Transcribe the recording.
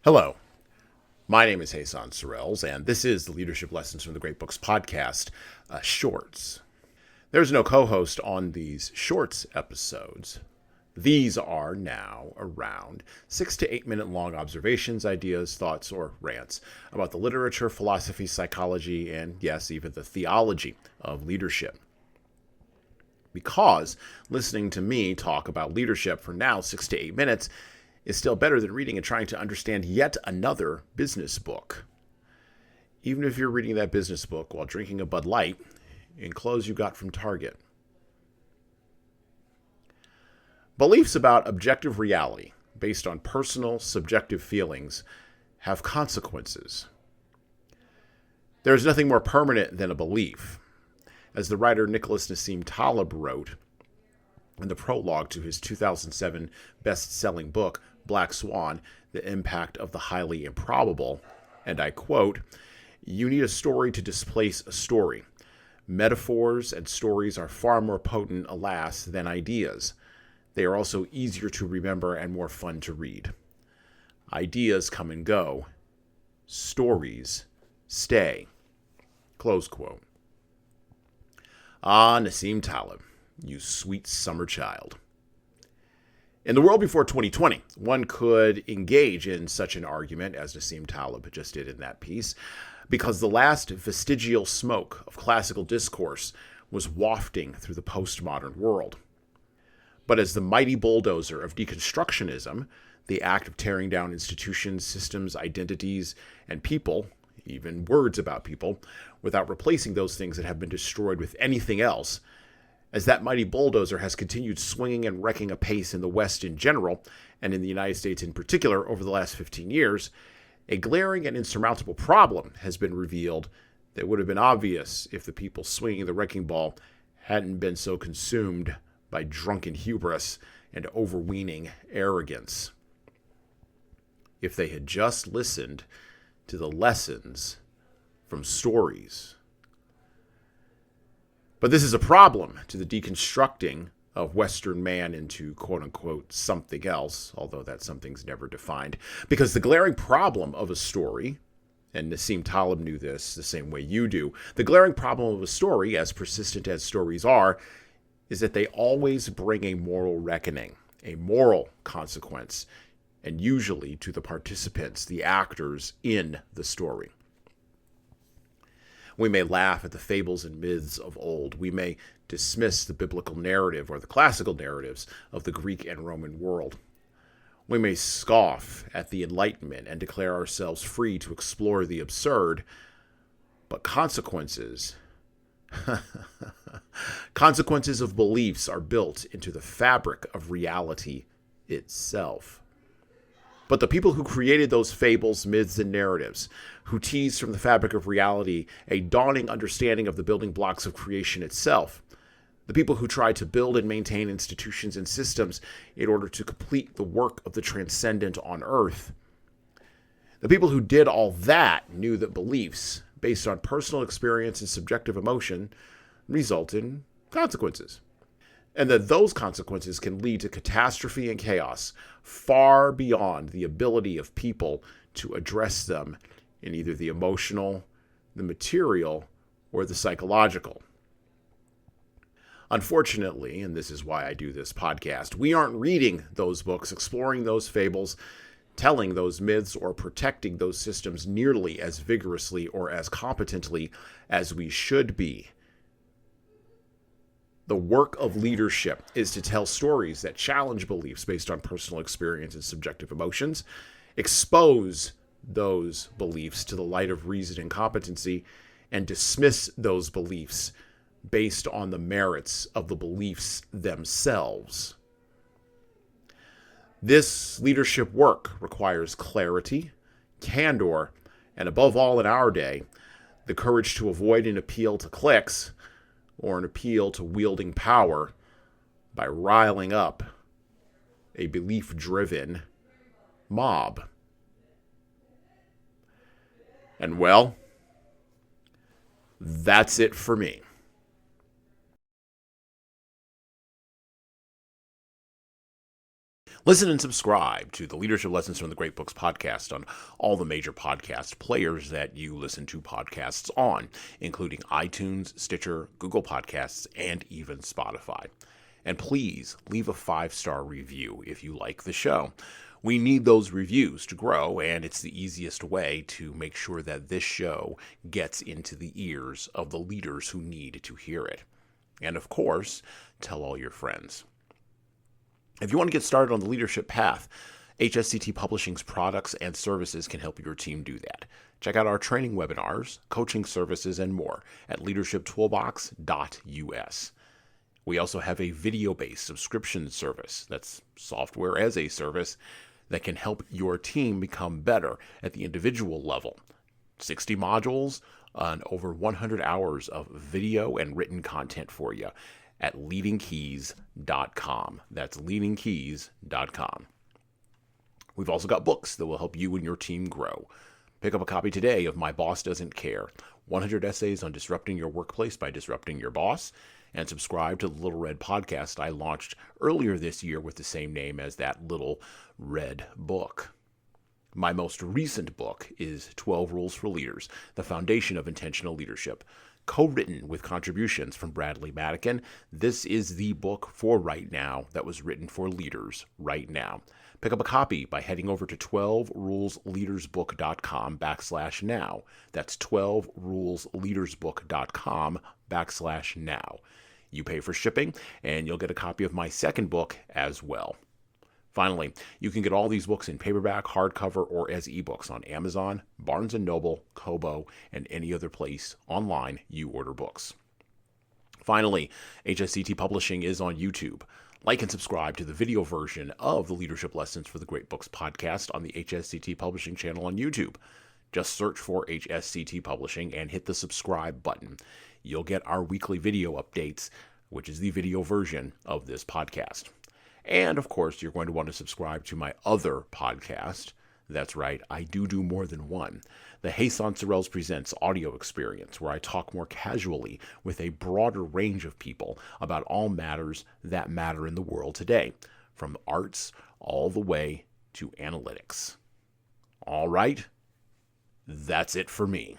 Hello, my name is Hasan Sorrells, and this is the Leadership Lessons from the Great Books podcast, Shorts. There's no co-host on these Shorts episodes. These are now around 6 to 8 minute long observations, ideas, thoughts, or rants about the literature, philosophy, psychology, and yes, even the theology of leadership. Because listening to me talk about leadership for now 6 to 8 minutes is still better than reading and trying to understand yet another business book. Even if you're reading that business book while drinking a Bud Light in clothes you got from Target. Beliefs about objective reality based on personal, subjective feelings have consequences. There is nothing more permanent than a belief. As the writer Nicholas Nassim Taleb wrote in the prologue to his 2007 best-selling book, Black Swan, The Impact of the Highly Improbable, and I quote, "You need a story to displace a story. Metaphors and stories are far more potent, alas, than ideas. They are also easier to remember and more fun to read. Ideas come and go. Stories stay." Close quote. Ah, Nassim Taleb, you sweet summer child. In the world before 2020, one could engage in such an argument as Nassim Taleb just did in that piece, because the last vestigial smoke of classical discourse was wafting through the postmodern world. But as the mighty bulldozer of deconstructionism, the act of tearing down institutions, systems, identities, and people, even words about people, without replacing those things that have been destroyed with anything else, as that mighty bulldozer has continued swinging and wrecking apace in the West in general, and in the United States in particular over the last 15 years, a glaring and insurmountable problem has been revealed that would have been obvious if the people swinging the wrecking ball hadn't been so consumed by drunken hubris and overweening arrogance. If they had just listened to the lessons from stories. But this is a problem to the deconstructing of Western man into quote-unquote something else, although that something's never defined, because the glaring problem of a story, and Nassim Taleb knew this the same way you do, the glaring problem of a story, as persistent as stories are, is that they always bring a moral reckoning, a moral consequence, and usually to the participants, the actors in the story. We may laugh at the fables and myths of old. We may dismiss the biblical narrative or the classical narratives of the Greek and Roman world. We may scoff at the Enlightenment and declare ourselves free to explore the absurd, but consequences of beliefs are built into the fabric of reality itself. But the people who created those fables, myths, and narratives, who teased from the fabric of reality a dawning understanding of the building blocks of creation itself, the people who tried to build and maintain institutions and systems in order to complete the work of the transcendent on earth, the people who did all that knew that beliefs, based on personal experience and subjective emotion, result in consequences. And that those consequences can lead to catastrophe and chaos far beyond the ability of people to address them in either the emotional, the material, or the psychological. Unfortunately, and this is why I do this podcast, we aren't reading those books, exploring those fables, telling those myths, or protecting those systems nearly as vigorously or as competently as we should be. The work of leadership is to tell stories that challenge beliefs based on personal experience and subjective emotions, expose those beliefs to the light of reason and competency, and dismiss those beliefs based on the merits of the beliefs themselves. This leadership work requires clarity, candor, and above all in our day, the courage to avoid an appeal to clicks or an appeal to wielding power by riling up a belief-driven mob. And well, that's it for me. Listen and subscribe to the Leadership Lessons from the Great Books podcast on all the major podcast players that you listen to podcasts on, including iTunes, Stitcher, Google Podcasts, and even Spotify. And please leave a 5-star review if you like the show. We need those reviews to grow, and it's the easiest way to make sure that this show gets into the ears of the leaders who need to hear it. And of course, tell all your friends. If you want to get started on the leadership path, HSCT Publishing's products and services can help your team do that. Check out our training webinars, coaching services, and more at leadershiptoolbox.us. We also have a video-based subscription service, that's software as a service, that can help your team become better at the individual level. 60 modules and over 100 hours of video and written content for you at LeadingKeys.com. That's LeadingKeys.com. We've also got books that will help you and your team grow. Pick up a copy today of My Boss Doesn't Care, 100 Essays on Disrupting Your Workplace by Disrupting Your Boss, and subscribe to the Little Red podcast I launched earlier this year with the same name as that Little Red book. My most recent book is 12 Rules for Leaders, the Foundation of Intentional Leadership. Co-written with contributions from Bradley Madigan, this is the book for right now that was written for leaders right now. Pick up a copy by heading over to 12rulesleadersbook.com/now. That's 12rulesleadersbook.com/now. You pay for shipping, and you'll get a copy of my second book as well. Finally, you can get all these books in paperback, hardcover, or as ebooks on Amazon, Barnes & Noble, Kobo, and any other place online you order books. Finally, HSCT Publishing is on YouTube. Like and subscribe to the video version of the Leadership Lessons for the Great Books podcast on the HSCT Publishing channel on YouTube. Just search for HSCT Publishing and hit the subscribe button. You'll get our weekly video updates, which is the video version of this podcast. And, of course, you're going to want to subscribe to my other podcast. That's right, I do more than one. The Hasan Sorrells Presents audio experience, where I talk more casually with a broader range of people about all matters that matter in the world today, from arts all the way to analytics. All right, that's it for me.